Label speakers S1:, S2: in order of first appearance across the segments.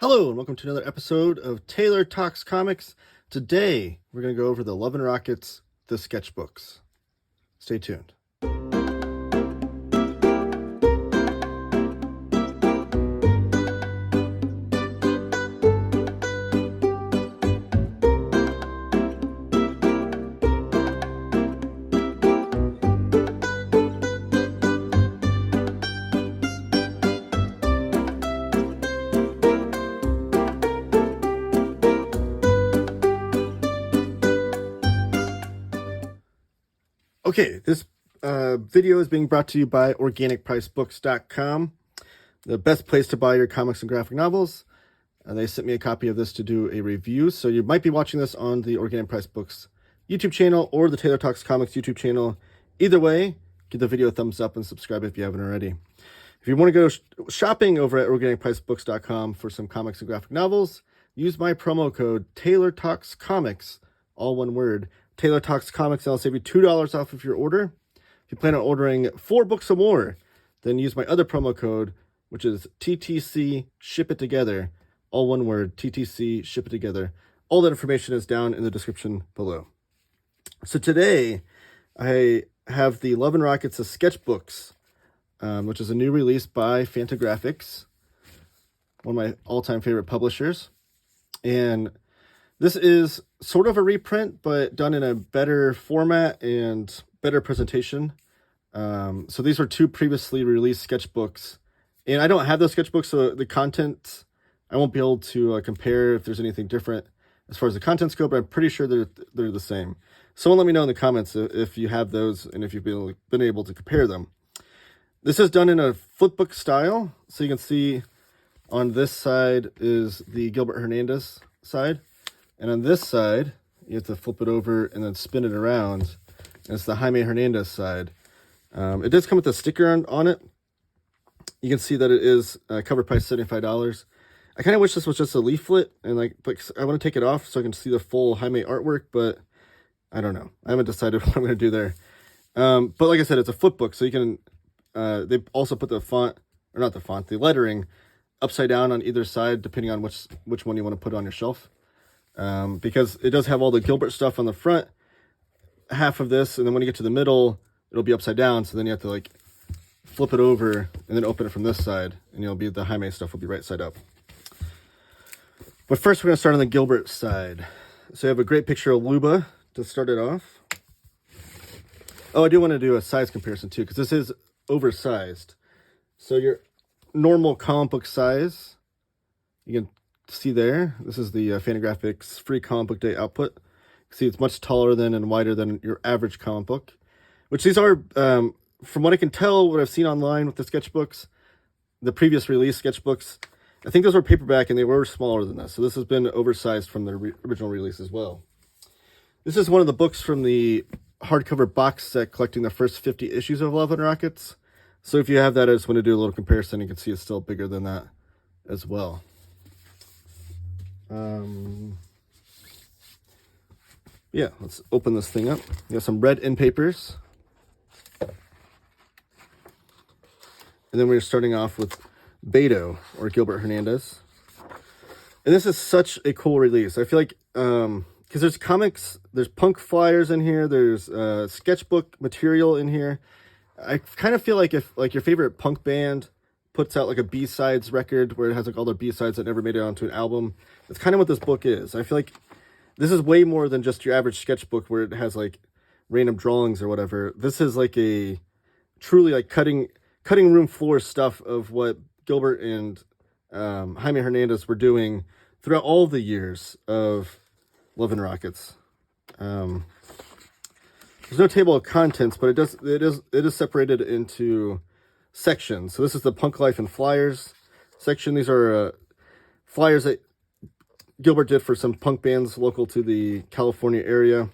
S1: Hello and welcome to another episode of Taylor Talks Comics. Today we're going to go over the Love and Rockets, the Sketchbooks. Stay tuned. Okay, this video is being brought to you by organicpricedbooks.com, the best place to buy your comics and graphic novels. They sent me a copy of this to do a review, so you might be watching this on the Organic Price Books YouTube channel or the Taylor Talks Comics YouTube channel. Either way, give the video a thumbs up and subscribe if you haven't already. If you want to go shopping over at organicpricedbooks.com for some comics and graphic novels, use my promo code TaylorTalksComics, all one word, Taylor Talks Comics, and I'll save you $2 off of your order. If you plan on ordering 4 books or more, then use my other promo code, which is TTC Ship It Together, all one word, TTC Ship It Together. All that information is down in the description below. So today, I have the Love and Rockets of Sketchbooks, which is a new release by Fantagraphics, one of my all-time favorite publishers. And this is sort of a reprint, but done in a better format and better presentation. So these were 2 previously released sketchbooks. And I don't have those sketchbooks, so the content, I won't be able to compare if there's anything different as far as the contents go, but I'm pretty sure they're the same. Someone let me know in the comments if you have those and if you've been able to compare them. This is done in a flipbook style. So you can see on this side is the Gilbert Hernandez side. And on this side, you have to flip it over and then spin it around. And it's the Jaime Hernandez side. It does come with a sticker on it. You can see that it is cover price $75. I kind of wish this was just a leaflet, and but I want to take it off so I can see the full Jaime artwork, but I don't know. I haven't decided what I'm going to do there. But like I said, it's a flipbook, so you can. They also put the the lettering upside down on either side, depending on which one you want to put on your shelf. Because it does have all the Gilbert stuff on the front half of this, and then when you get to the middle, it'll be upside down, so then you have to flip it over and then open it from this side, and the Jaime stuff will be right side up. But first we're going to start on the Gilbert side. So you have a great picture of Luba to start it off. Oh, I do want to do a size comparison too, because this is oversized. So your normal comic book size, you can see there, this is the Fantagraphics free comic book day output. You see it's much taller than and wider than your average comic book, which these are, from what I can tell, what I've seen online with the sketchbooks, the previous release sketchbooks, I think those were paperback and they were smaller than this. So this has been oversized from the original release as well. This is one of the books from the hardcover box set collecting the first 50 issues of Love and Rockets. So if you have that, I just want to do a little comparison. You can see it's still bigger than that as well. Yeah, let's open this thing up. You got some red end papers. And then we're starting off with Beto, or Gilbert Hernandez. And this is such a cool release. I feel like, because there's comics, there's punk flyers in here, there's sketchbook material in here. I kind of feel like if your favorite punk band puts out a B-sides record where it has all their B-sides that never made it onto an album, that's kind of what this book is. I feel like this is way more than just your average sketchbook where it has random drawings or whatever. This is a truly cutting room floor stuff of what Gilbert and Jaime Hernandez were doing throughout all the years of Love and Rockets. There's no table of contents, but it is separated into sections. So this is the Punk Life and Flyers section. These are flyers that Gilbert did for some punk bands local to the California area,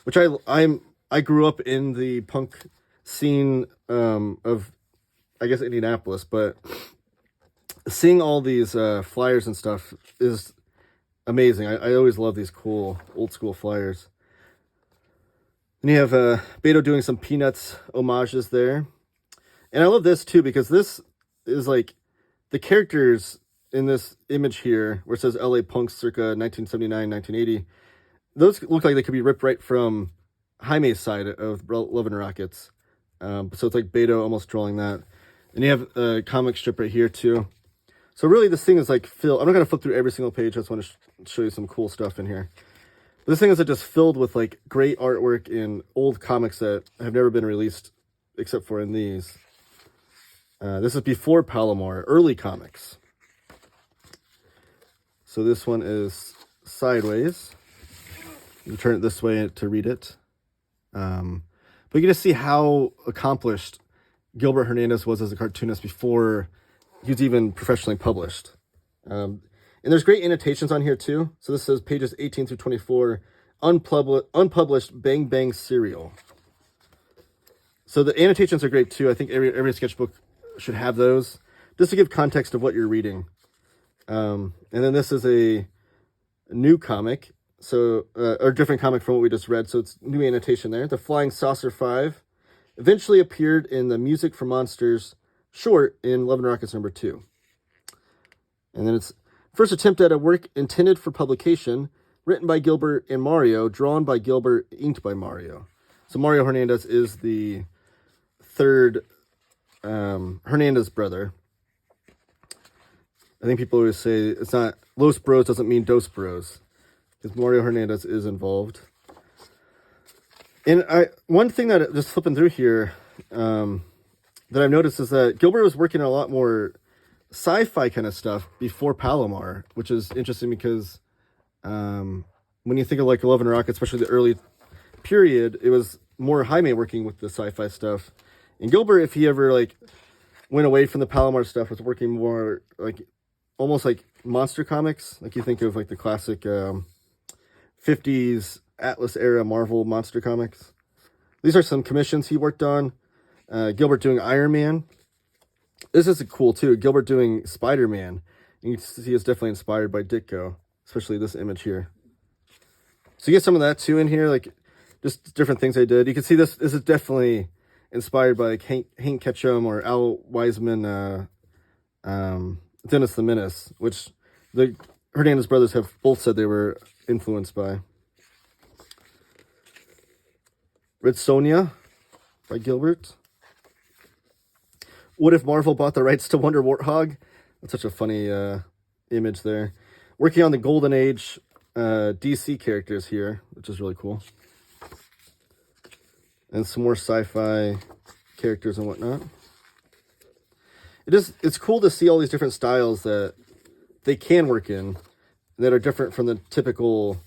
S1: which I grew up in the punk scene of, I guess, Indianapolis, but seeing all these flyers and stuff is amazing. I always love these cool old school flyers. And you have Beto doing some Peanuts homages there. And I love this too, because this is the characters in this image here where it says LA Punks circa 1979, 1980, those look like they could be ripped right from Jaime's side of Love and Rockets. So it's like Beto almost drawing that. And you have a comic strip right here too. So really this thing is like filled. I'm not going to flip through every single page. I just want to show you some cool stuff in here. But this thing is just filled with like great artwork in old comics that have never been released except for in these. This is before Palomar, early comics. So this one is sideways. You turn it this way to read it. But you can just see how accomplished Gilbert Hernandez was as a cartoonist before he was even professionally published. And there's great annotations on here too. So this says pages 18 through 24, unpublished Bang Bang Serial. So the annotations are great too. I think every sketchbook should have those, just to give context of what you're reading. And then this is a new comic, so or different comic from what we just read. So it's new annotation there. The Flying Saucer 5 eventually appeared in the Music for Monsters short in Love and Rockets #2. And then it's first attempt at a work intended for publication, written by Gilbert and Mario, drawn by Gilbert, inked by Mario. So Mario Hernandez is the third Hernandez brother. I think people always say it's not Los Bros doesn't mean Dos Bros, because Mario Hernandez is involved. And one thing that just flipping through here that I've noticed is that Gilbert was working on a lot more sci-fi kind of stuff before Palomar, which is interesting because when you think of like Love and Rockets, especially the early period, it was more Jaime working with the sci-fi stuff. And Gilbert, if he ever like went away from the Palomar stuff, was working more like almost like monster comics. Like you think of like the classic 50s Atlas era Marvel monster comics. These are some commissions he worked on. Gilbert doing Iron Man. This is cool too. Gilbert doing Spider-Man. You can see it's definitely inspired by Ditko, especially this image here. So you get some of that too in here, like just different things they did. You can see this is definitely inspired by like Hank Ketchum or Al Wiseman, Dennis the Menace, which the Hernandez brothers have both said they were influenced by. Red Sonja by Gilbert. What if Marvel bought the rights to Wonder Warthog? That's such a funny image there. Working on the Golden Age DC characters here, which is really cool. And some more sci-fi characters and whatnot. It's cool to see all these different styles that they can work in that are different from the typical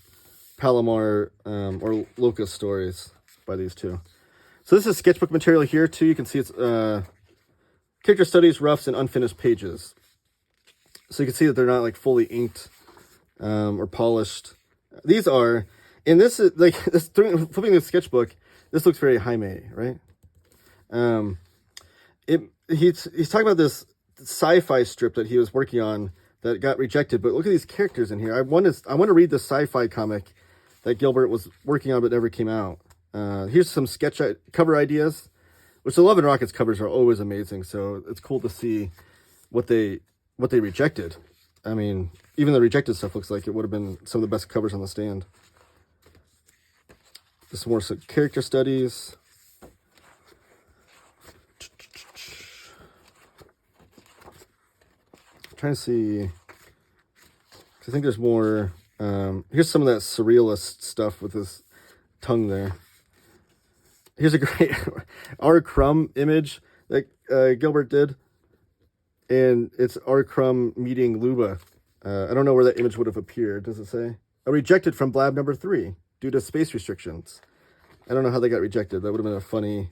S1: Palomar or Locust stories by these two. So this is sketchbook material here too. You can see it's character studies, roughs, and unfinished pages. So you can see that they're not like fully inked or polished. These are, and this is like this flipping the sketchbook. This looks very Jaime, right? He's talking about this sci-fi strip that he was working on that got rejected. But look at these characters in here. I want to read the sci-fi comic that Gilbert was working on but never came out. Here's some sketch cover ideas, which the Love and Rockets covers are always amazing. So it's cool to see what they rejected. I mean, even the rejected stuff looks like it would have been some of the best covers on the stand. Just more character studies. I'm trying to see. I think there's more. Here's some of that surrealist stuff with his tongue there. Here's a great R. Crumb image that Gilbert did. And it's R. Crumb meeting Luba. I don't know where that image would have appeared. Does it say? Rejected from Blab #3 due to space restrictions. I don't know how they got rejected. That would have been a funny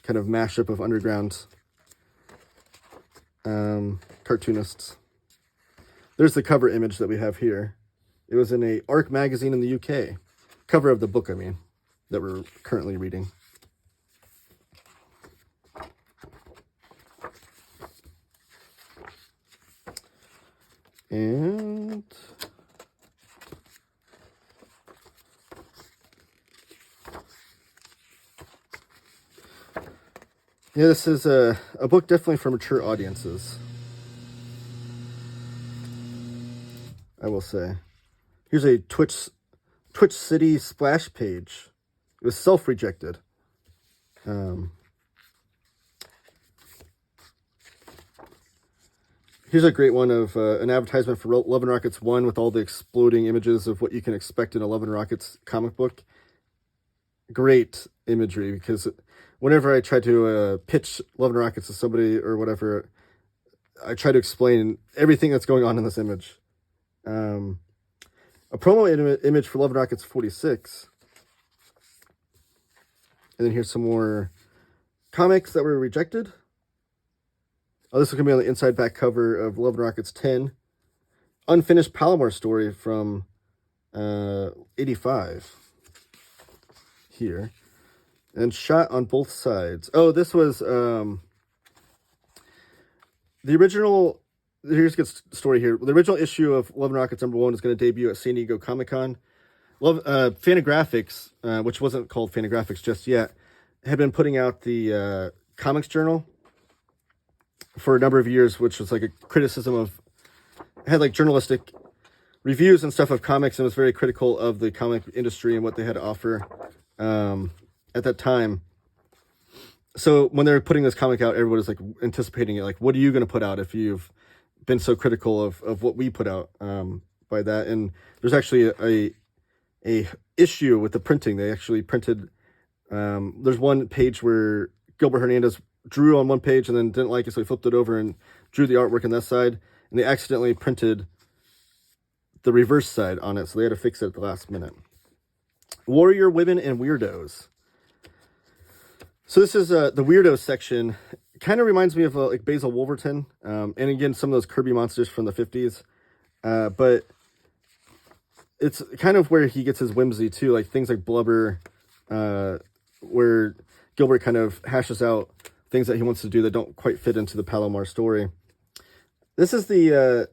S1: kind of mashup of underground cartoonists. There's the cover image that we have here. It was in a Arc magazine in the UK. Cover of the book, I mean, that we're currently reading. And yeah, this is a book definitely for mature audiences. I will say. Here's a Twitch City splash page. It was self-rejected. Here's a great one of an advertisement for Love and Rockets 1 with all the exploding images of what you can expect in a Love and Rockets comic book. Great imagery, because whenever I try to pitch Love and Rockets to somebody or whatever, I try to explain everything that's going on in this image. A promo image for Love and Rockets 46. And then here's some more comics that were rejected. Oh, this is going to be on the inside back cover of Love and Rockets 10. Unfinished Palomar story from 85. Here. And shot on both sides. Oh, this was the original. Here's a good story here. The original issue of Love and Rockets #1 is going to debut at San Diego Comic-Con. Fantagraphics, which wasn't called Fantagraphics just yet, had been putting out the comics journal for a number of years, which was like a criticism of, had like journalistic reviews and stuff of comics, and was very critical of the comic industry and what they had to offer at that time. So when they were putting this comic out, everyone was like anticipating it. Like, what are you going to put out if you've been so critical of what we put out by that? And there's actually a issue with the printing. They actually printed, there's one page where Gilbert Hernandez drew on one page and then didn't like it, so he flipped it over and drew the artwork on that side, and they accidentally printed the reverse side on it, so they had to fix it at the last minute. Warrior Women and Weirdos. So this is the Weirdos section. Kind of reminds me of like Basil Wolverton, and again, some of those Kirby monsters from the 50s, but it's kind of where he gets his whimsy too, like things like Blubber, where Gilbert kind of hashes out things that he wants to do that don't quite fit into the Palomar story. This is the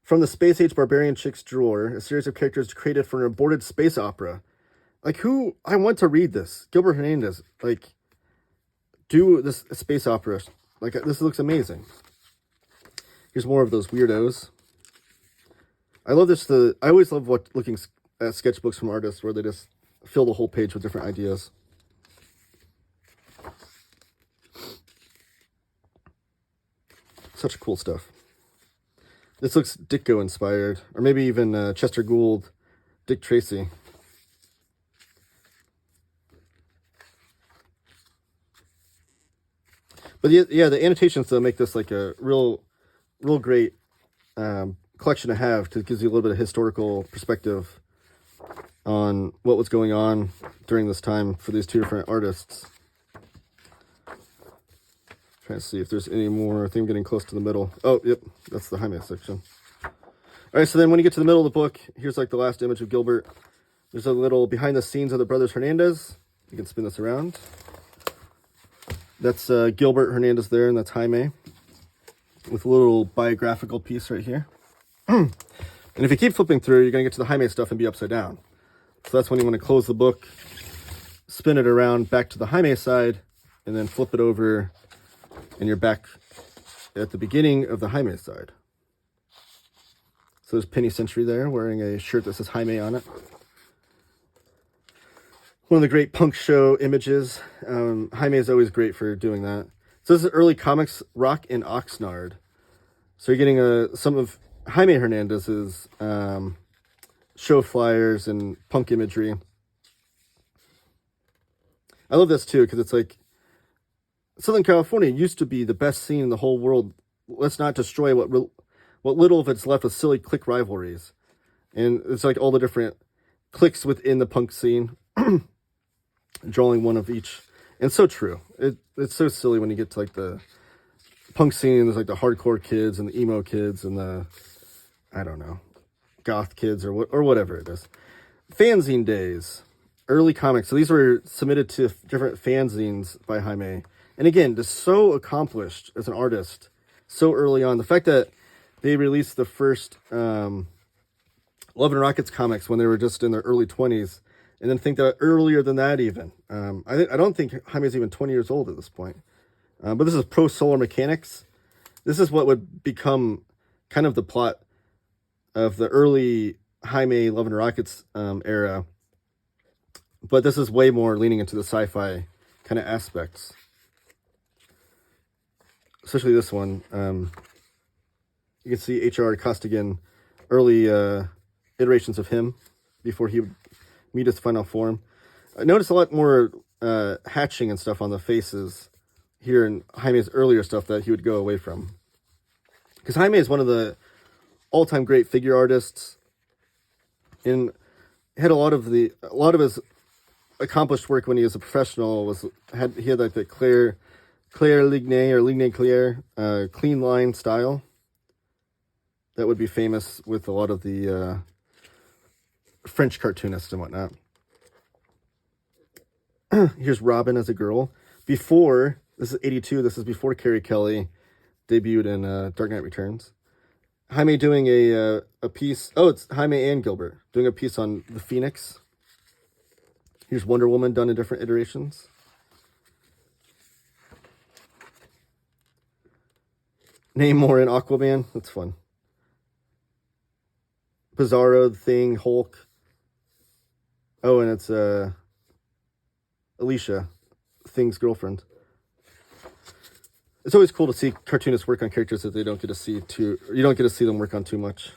S1: from the Space Age Barbarian Chick's Drawer, a series of characters created for an aborted space opera. Like, who? I want to read this. Gilbert Hernandez, like, do this space opera. Like, this looks amazing. Here's more of those weirdos. I love this. I always love looking at sketchbooks from artists where they just fill the whole page with different ideas. Such cool stuff. This looks Ditko inspired, or maybe even Chester Gould, Dick Tracy. But yeah, the annotations though make this like a real great collection to have, because it gives you a little bit of historical perspective on what was going on during this time for these two different artists. Trying to see if there's any more. I think I'm getting close to the middle. Oh, yep, that's the Jaime section. All right, so then when you get to the middle of the book, here's like the last image of Gilbert. There's a little behind the scenes of the brothers Hernandez. You can spin this around. That's Gilbert Hernandez there, and that's Jaime, with a little biographical piece right here. And if you keep flipping through, you're going to get to the Jaime stuff and be upside down. So that's when you want to close the book, spin it around back to the Jaime side, and then flip it over, and you're back at the beginning of the Jaime side. So there's Penny Century there, wearing a shirt that says Jaime on it. One of the great punk show images. Jaime is always great for doing that. So this is early comics, Rock in Oxnard. So you're getting some of Jaime Hernandez's show flyers and punk imagery. I love this too, because it's like, Southern California used to be the best scene in the whole world. Let's not destroy what little of it's left with silly clique rivalries. And it's like all the different cliques within the punk scene. Drawing one of each. And it's so true. It's so silly when you get to like the punk scene. There's like the hardcore kids and the emo kids and the, I don't know, goth kids or whatever it is. Fanzine days. Early comics. So these were submitted to different fanzines by Jaime. And again, just so accomplished as an artist so early on. The fact that they released the first Love and Rockets comics when they were just in their early 20s. And then think that earlier than that even. I don't think Jaime's even 20 years old at this point. But this is Pro Solar Mechanics. This is what would become kind of the plot of the early Jaime Love and Rockets era. But this is way more leaning into the sci-fi kind of aspects. Especially this one. You can see H.R. Costigan, early iterations of him before he would meet his final form. I noticed a lot more hatching and stuff on the faces here in Jaime's earlier stuff that he would go away from. Because Jaime is one of the all-time great figure artists, and had a lot of his accomplished work when he was a professional he had like the Claire Ligné or Ligné Claire clean line style that would be famous with a lot of the French cartoonists and whatnot. Here's Robin as a girl. Before, this is 82, this is before Carrie Kelly debuted in Dark Knight Returns. Jaime doing a piece, it's Jaime and Gilbert, doing a piece on the Phoenix. Here's Wonder Woman done in different iterations. Namor and Aquaman, that's fun. Bizarro, the Thing, Hulk. Oh, and it's Alicia, Thing's girlfriend. It's always cool to see cartoonists work on characters that they don't get to see you don't get to see them work on too much.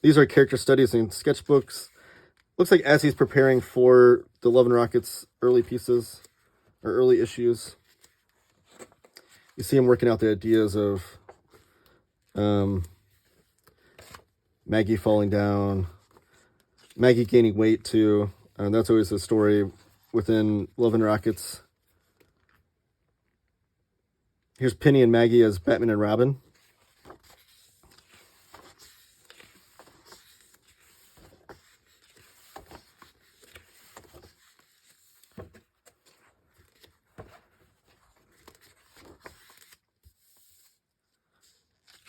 S1: These are character studies and sketchbooks. Looks like as he's preparing for the Love and Rockets early pieces or early issues. You see him working out the ideas of Maggie falling down, Maggie gaining weight too. And that's always a story within Love and Rockets. Here's Penny and Maggie as Batman and Robin.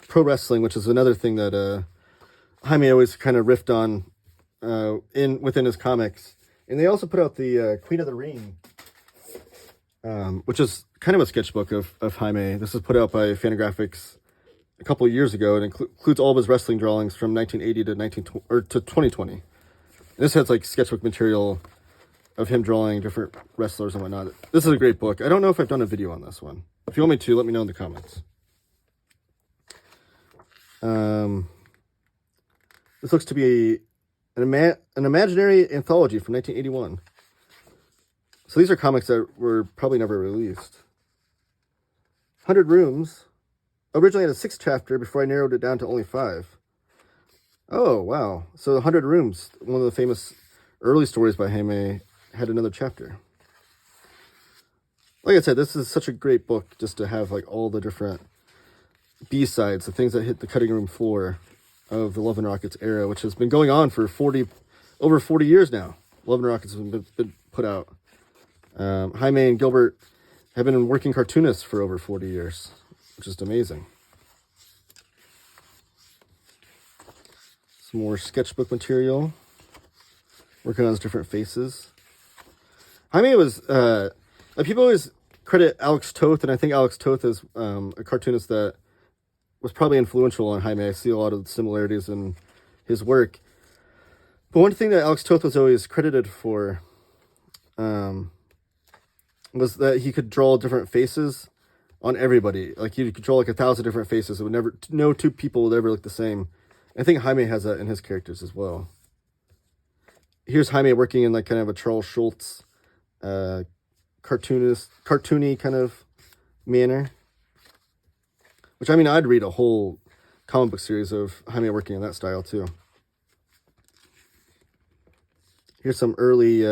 S1: Pro wrestling, which is another thing that Jaime always kind of riffed on within his comics. And they also put out the Queen of the Ring, which is kind of a sketchbook of Jaime. This was put out by Fantagraphics a couple of years ago. It includes all of his wrestling drawings from 1980 to 2020. And this has like sketchbook material of him drawing different wrestlers and whatnot. This is a great book. I don't know if I've done a video on this one. If you want me to, let me know in the comments. This looks to be an imaginary anthology from 1981. So these are comics that were probably never released. 100 Rooms. Originally had a 6th chapter before I narrowed it down to only 5. Oh, wow. So 100 Rooms, one of the famous early stories by Jaime, had another chapter. Like I said, this is such a great book just to have like all the different B-sides, the things that hit the cutting room floor of the Love and Rockets era, which has been going on for over 40 years now. Love and Rockets have been put out. Jaime and Gilbert have been working cartoonists for over 40 years, which is amazing. Some more sketchbook material. Working on his different faces. Jaime was, people always credit Alex Toth, and I think Alex Toth is a cartoonist that was probably influential on Jaime. I see a lot of similarities in his work. But one thing that Alex Toth was always credited for was that he could draw different faces on everybody. Like he could draw like 1,000 different faces. It would never, no two people would ever look the same. I think Jaime has that in his characters as well. Here's Jaime working in like kind of a Charles Schultz cartoony kind of manner. Which, I mean, I'd read a whole comic book series of Jaime working in that style, too. Here's some early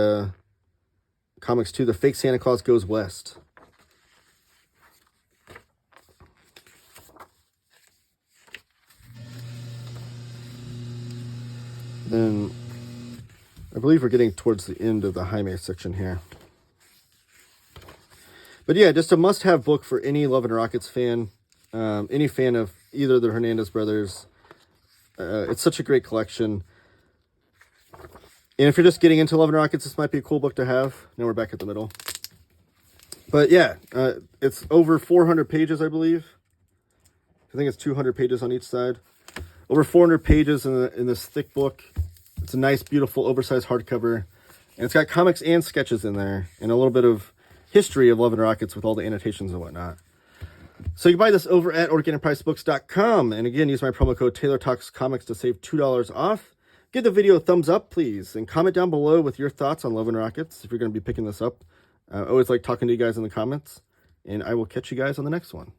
S1: comics, too. The Fake Santa Claus Goes West. Then, I believe we're getting towards the end of the Jaime section here. But yeah, just a must-have book for any Love and Rockets fan. Any fan of either of the Hernandez brothers. It's such a great collection. And if you're just getting into Love and Rockets, this might be a cool book to have. Now we're back at the middle. But yeah, it's over 400 pages, I believe. I think it's 200 pages on each side. Over 400 pages in this thick book. It's a nice, beautiful, oversized hardcover. And it's got comics and sketches in there, and a little bit of history of Love and Rockets with all the annotations and whatnot. So you can buy this over at organicpricedbooks.com. And again, use my promo code TaylorTalksComics to save $2 off. Give the video a thumbs up, please, and comment down below with your thoughts on Love and Rockets if you're going to be picking this up. I always like talking to you guys in the comments, and I will catch you guys on the next one.